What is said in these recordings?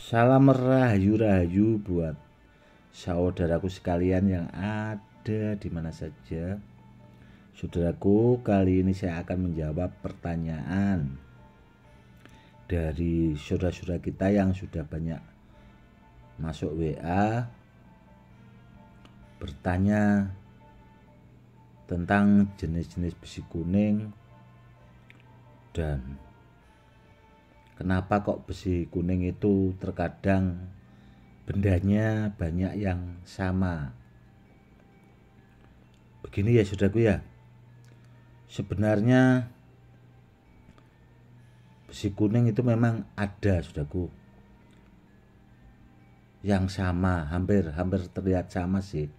Salam rahayu-rahayu buat saudaraku sekalian yang ada di mana saja. Saudaraku, kali ini saya akan menjawab pertanyaan dari saudara-saudara kita yang sudah banyak masuk WA bertanya tentang jenis-jenis besi kuning dan kenapa kok besi kuning itu terkadang bendanya banyak yang sama. Begini ya saudaraku ya, sebenarnya besi kuning itu memang ada saudaraku yang sama, hampir terlihat sama sih.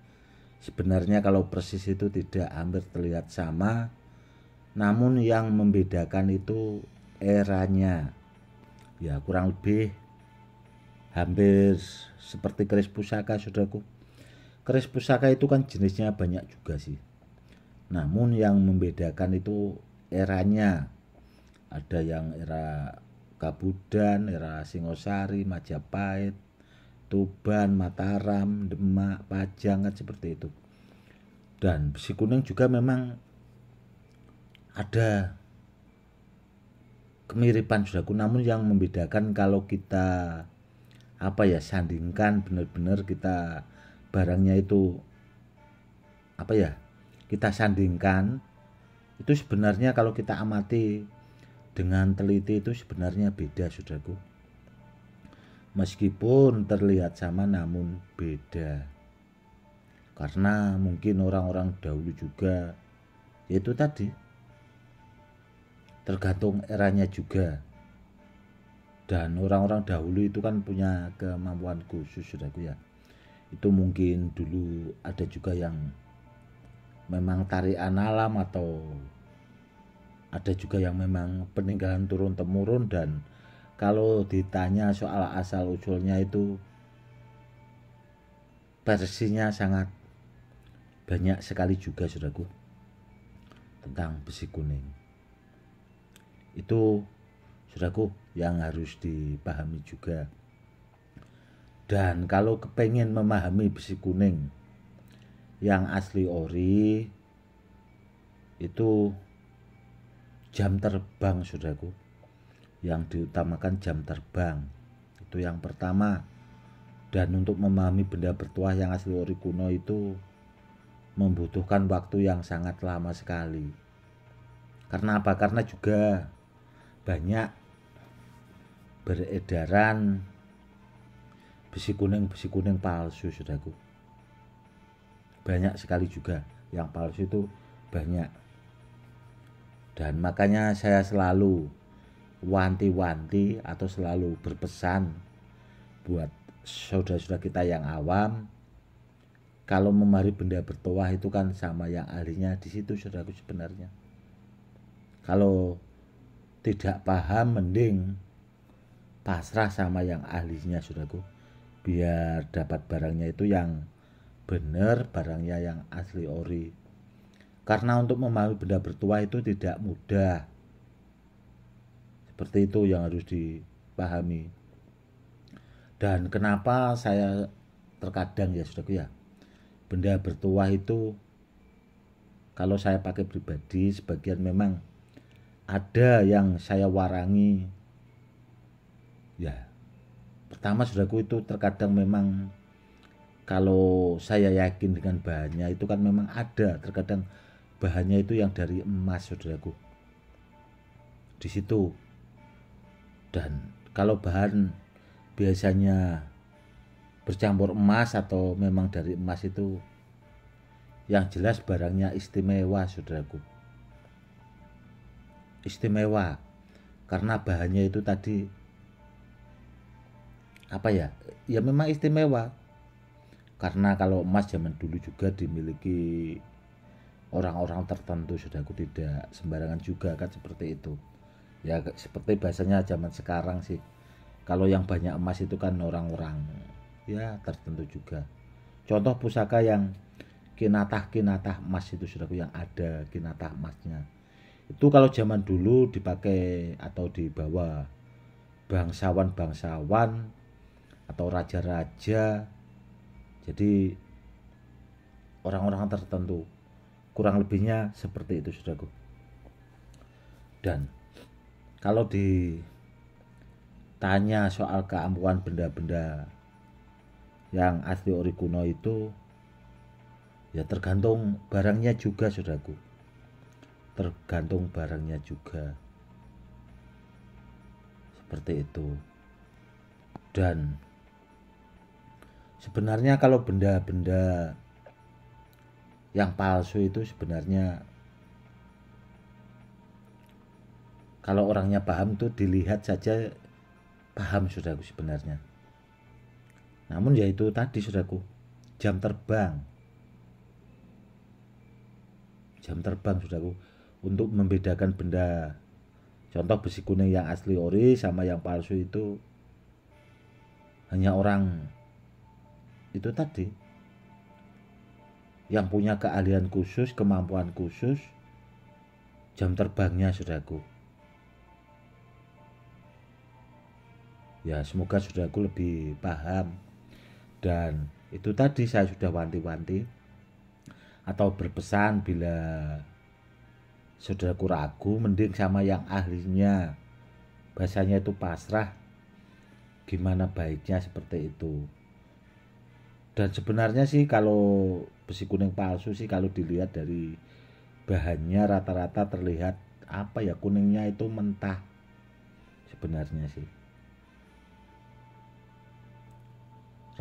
Sebenarnya kalau persis itu tidak hampir terlihat sama, namun yang membedakan itu eranya. Ya kurang lebih hampir seperti keris pusaka saudaraku. Keris pusaka itu kan jenisnya banyak juga sih, namun yang membedakan itu eranya. Ada yang era Kabudan, era Singosari, Majapahit, Tuban, Mataram, Demak, Pajang, kan seperti itu. Dan besi kuning juga memang ada kemiripan saudaraku, namun yang membedakan kalau kita sandingkan benar-benar kita barangnya itu kita sandingkan, itu sebenarnya kalau kita amati dengan teliti itu sebenarnya beda saudaraku. Meskipun terlihat sama namun beda, karena mungkin orang-orang dahulu juga yaitu tadi tergantung eranya juga, dan orang-orang dahulu itu kan punya kemampuan khusus saudaraku ya. Itu mungkin dulu ada juga yang memang tarian alam, atau ada juga yang memang peninggalan turun temurun, dan kalau ditanya soal asal usulnya itu versinya sangat banyak sekali juga saudaraku tentang besi kuning. Itu saudaraku yang harus dipahami juga. Dan kalau kepengen memahami besi kuning yang asli ori, itu jam terbang saudaraku, yang diutamakan jam terbang itu yang pertama. Dan untuk memahami benda bertuah yang asli ori kuno itu membutuhkan waktu yang sangat lama sekali. Karena apa? Karena juga banyak beredaran besi kuning palsu saudaraku. Banyak sekali juga yang palsu itu, banyak. Dan makanya saya selalu wanti-wanti atau selalu berpesan buat saudara-saudara kita yang awam, kalau memahami benda bertuah itu kan sama yang ahlinya di situ saudaraku. Sebenarnya kalau tidak paham mending pasrah sama yang ahlinya saudaraku, biar dapat barangnya itu yang benar, barangnya yang asli ori. Karena untuk memahami benda bertuah itu tidak mudah. Seperti itu yang harus dipahami. Dan kenapa saya terkadang ya saudaraku ya, benda bertuah itu kalau saya pakai pribadi sebagian memang ada yang saya warangi. Ya, pertama saudaraku, itu terkadang memang kalau saya yakin dengan bahannya itu kan memang ada terkadang bahannya itu yang dari emas saudaraku di situ. Dan kalau bahan biasanya bercampur emas atau memang dari emas itu yang jelas barangnya istimewa saudaraku. Istimewa karena bahannya itu tadi ya memang istimewa. Karena kalau emas zaman dulu juga dimiliki orang-orang tertentu saudaraku, tidak sembarangan juga kan seperti itu. Ya seperti bahasanya zaman sekarang sih, kalau yang banyak emas itu kan orang-orang ya tertentu juga. Contoh pusaka yang kinatah emas itu saudaraku, yang ada kinatah emasnya itu kalau zaman dulu dipakai atau dibawa bangsawan atau raja-raja. Jadi orang-orang tertentu, kurang lebihnya seperti itu saudaraku. Dan kalau ditanya soal keampuhan benda-benda yang asli ori kuno itu, ya tergantung barangnya juga saudaraku, tergantung barangnya juga, seperti itu. Dan sebenarnya kalau benda-benda yang palsu itu sebenarnya kalau orangnya paham tuh dilihat saja paham saudaraku sebenarnya. Namun ya itu tadi saudaraku, jam terbang saudaraku, untuk membedakan benda, contoh besi kuning yang asli ori sama yang palsu itu hanya orang itu tadi yang punya keahlian khusus, kemampuan khusus, jam terbangnya saudaraku. Ya semoga saudaraku lebih paham. Dan itu tadi saya sudah wanti-wanti atau berpesan, bila saudaraku ragu, mending sama yang ahlinya, bahasanya itu pasrah, gimana baiknya seperti itu. Dan sebenarnya sih kalau besi kuning palsu sih kalau dilihat dari bahannya rata-rata terlihat apa ya, kuningnya itu mentah sebenarnya sih,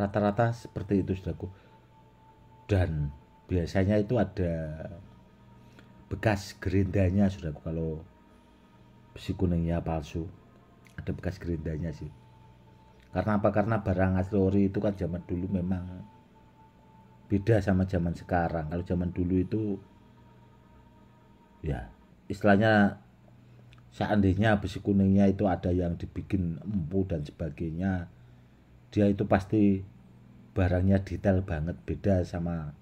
rata-rata seperti itu saudaraku. Dan biasanya itu ada bekas gerindanya saudaraku kalau besi kuningnya palsu, ada bekas gerindanya sih. Karena apa? Karena barang asli ori itu kan zaman dulu memang beda sama zaman sekarang. Kalau zaman dulu itu ya istilahnya, seandainya besi kuningnya itu ada yang dibikin empu dan sebagainya, dia itu pasti barangnya detail banget, beda sama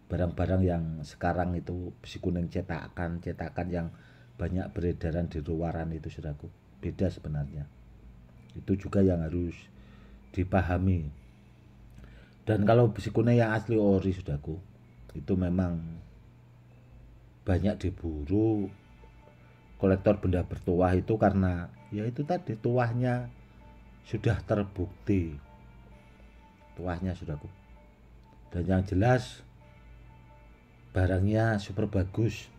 barang-barang yang sekarang itu besi kuning cetakan yang banyak beredaran di luaran itu saudaraku. Beda sebenarnya. Itu juga yang harus dipahami. Dan kalau besi kuning yang asli ori saudaraku, itu memang banyak diburu kolektor benda bertuah itu karena ya itu tadi, tuahnya sudah terbukti, tuahnya saudaraku. Dan yang jelas barangnya super bagus.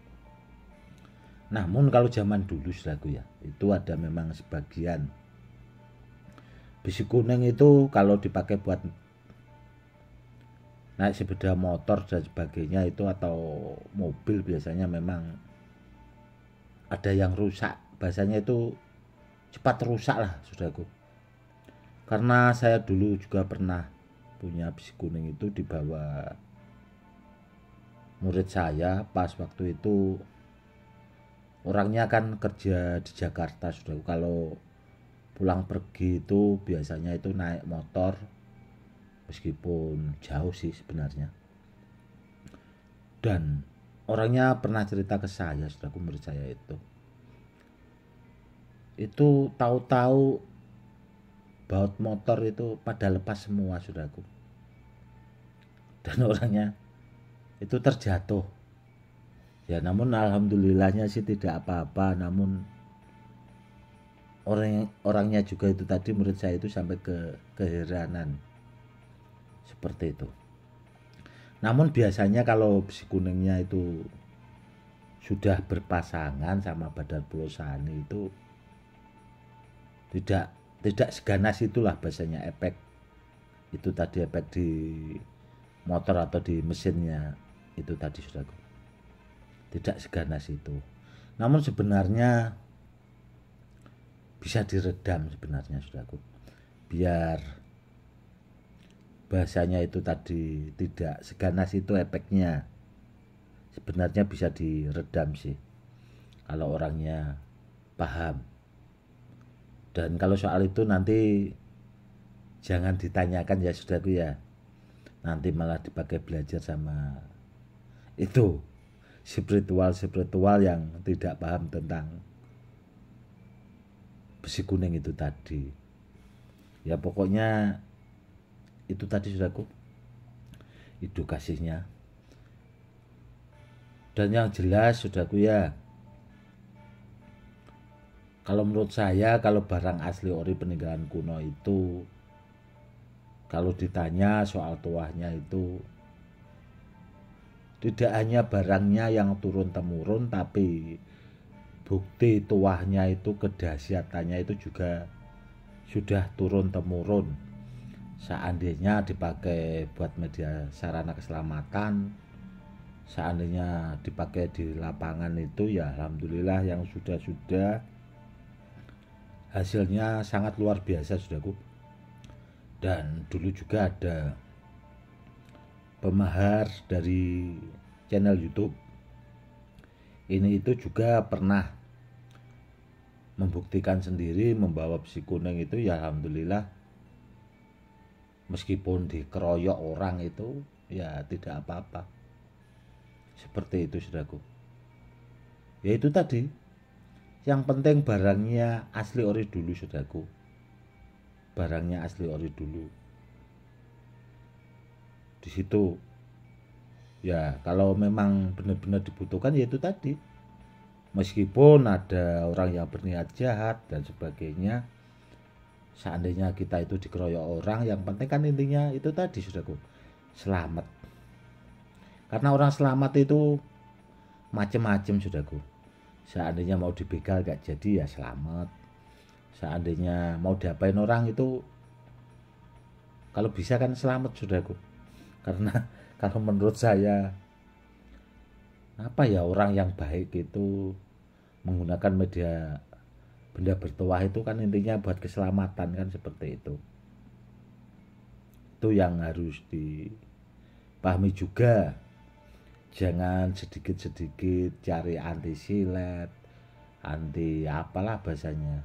Namun kalau zaman dulu saudaraku ya, itu ada memang sebagian besi kuning itu kalau dipakai buat naik sepeda motor dan sebagainya itu atau mobil, biasanya memang ada yang rusak, bahasanya itu cepat rusak lah saudaraku. Karena saya dulu juga pernah punya besi kuning itu dibawa murid saya, pas waktu itu orangnya kan kerja di Jakarta saudaraku. Kalau pulang pergi itu biasanya itu naik motor, meskipun jauh sih sebenarnya. Dan orangnya pernah cerita ke saya saudaraku, murid saya itu tahu-tahu baut motor itu pada lepas semua saudaraku. Dan orangnya itu terjatuh. Ya namun alhamdulillahnya sih tidak apa-apa. Namun orangnya juga itu tadi, murid saya itu sampai keheranan seperti itu. Namun biasanya kalau besi kuningnya itu sudah berpasangan sama Badar Pulau Sani itu tidak seganas itulah bahasanya, efek itu tadi, efek di motor atau di mesinnya itu tadi saudaraku, tidak seganas itu. Namun sebenarnya bisa diredam sebenarnya saudaraku, biar bahasanya itu tadi tidak seganas itu efeknya, sebenarnya bisa diredam sih kalau orangnya paham. Dan kalau soal itu nanti jangan ditanyakan ya saudaraku ya, nanti malah dipakai belajar sama itu spiritual yang tidak paham tentang besi kuning itu tadi. Ya pokoknya itu tadi saudaraku, edukasinya. Dan yang jelas saudaraku ya, kalau menurut saya kalau barang asli ori peninggalan kuno itu, kalau ditanya soal tuahnya itu, tidak hanya barangnya yang turun temurun, tapi bukti tuahnya itu, kedahsyatannya itu juga sudah turun temurun. Seandainya dipakai buat media sarana keselamatan, seandainya dipakai di lapangan itu ya alhamdulillah, yang sudah hasilnya sangat luar biasa saudaraku. Dan dulu juga ada pemahar dari channel YouTube ini itu juga pernah membuktikan sendiri membawa besi kuning itu ya alhamdulillah, meskipun dikeroyok orang itu ya tidak apa-apa. Seperti itu saudaraku. Ya itu tadi, yang penting barangnya asli ori dulu saudaraku, barangnya asli ori dulu. Di situ ya kalau memang benar-benar dibutuhkan ya itu tadi, meskipun ada orang yang berniat jahat dan sebagainya, seandainya kita itu dikeroyok orang, yang penting kan intinya itu tadi saudaraku, selamat. Karena orang selamat itu macem-macem saudaraku. Seandainya mau dibegal gak jadi ya selamat, seandainya mau diapain orang itu kalau bisa kan selamat saudaraku. Karena kalau menurut saya, apa ya, orang yang baik itu menggunakan media benda bertuah itu kan intinya buat keselamatan kan, seperti itu. Itu yang harus dipahami juga. Jangan sedikit-sedikit cari anti silet, anti apalah bahasanya.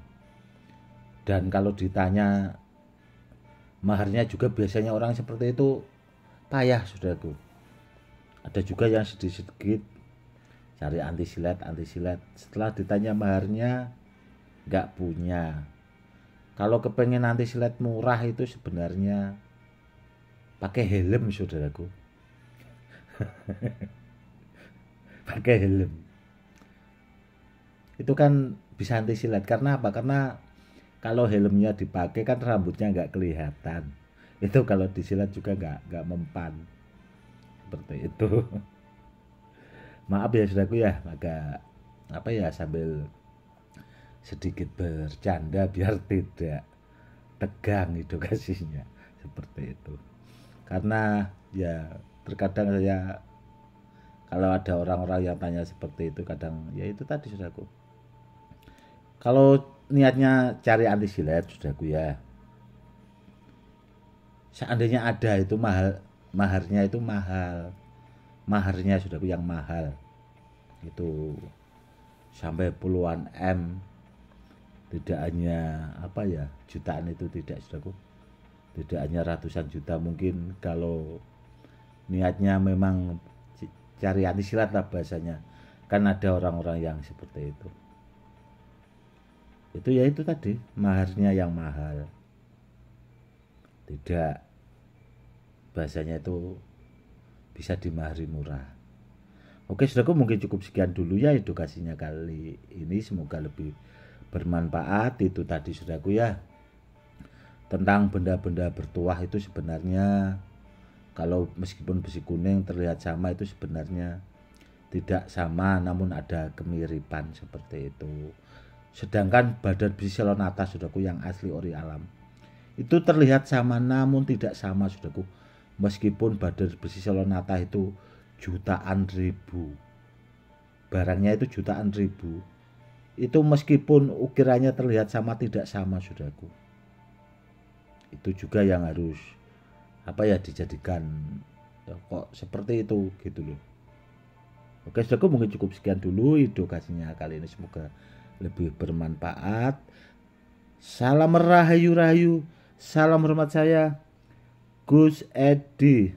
Dan kalau ditanya maharnya juga biasanya orang seperti itu payah saudaraku. Ada juga yang sedikit-sedikit cari anti silet, setelah ditanya maharnya nggak punya. Kalau kepengen anti silet murah itu sebenarnya pakai helm saudaraku. Pakai helm itu kan bisa anti silet. Karena apa? Karena kalau helmnya dipakai kan rambutnya nggak kelihatan. Itu kalau disilet juga nggak mempan. Seperti itu. Maaf ya saudaraku ya, agak apa ya, sambil sedikit bercanda biar tidak tegang edukasinya, seperti itu. Karena ya terkadang saya kalau ada orang-orang yang tanya seperti itu, kadang ya itu tadi saudaraku, kalau niatnya cari anti silet saudaraku ya, seandainya ada itu maharnya itu maharnya saudaraku yang mahal itu sampai puluhan M, tidak hanya apa ya jutaan, itu tidak saudaraku, tidak hanya ratusan juta. Mungkin kalau niatnya memang cari anti silat lah bahasanya, kan ada orang-orang yang seperti itu ya itu tadi, maharnya yang mahal, tidak bahasanya itu bisa dimahari murah. Oke saudaraku, mungkin cukup sekian dulu ya edukasinya kali ini, semoga lebih bermanfaat. Itu tadi saudaraku ya, tentang benda-benda bertuah itu sebenarnya kalau meskipun besi kuning terlihat sama, itu sebenarnya tidak sama, namun ada kemiripan seperti itu. Sedangkan badan besi salon atas saudaraku yang asli ori alam itu terlihat sama, namun tidak sama saudaraku. Meskipun badan besi salon atas itu jutaan ribu, barangnya itu jutaan ribu, itu meskipun ukirannya terlihat sama, tidak sama saudaraku. Itu juga yang harus apa ya dijadikan ya, kok seperti itu gitu loh. Oke saudaraku, mungkin cukup sekian dulu edukasinya kali ini, semoga lebih bermanfaat. Salam rahayu, salam hormat saya Gus Edi.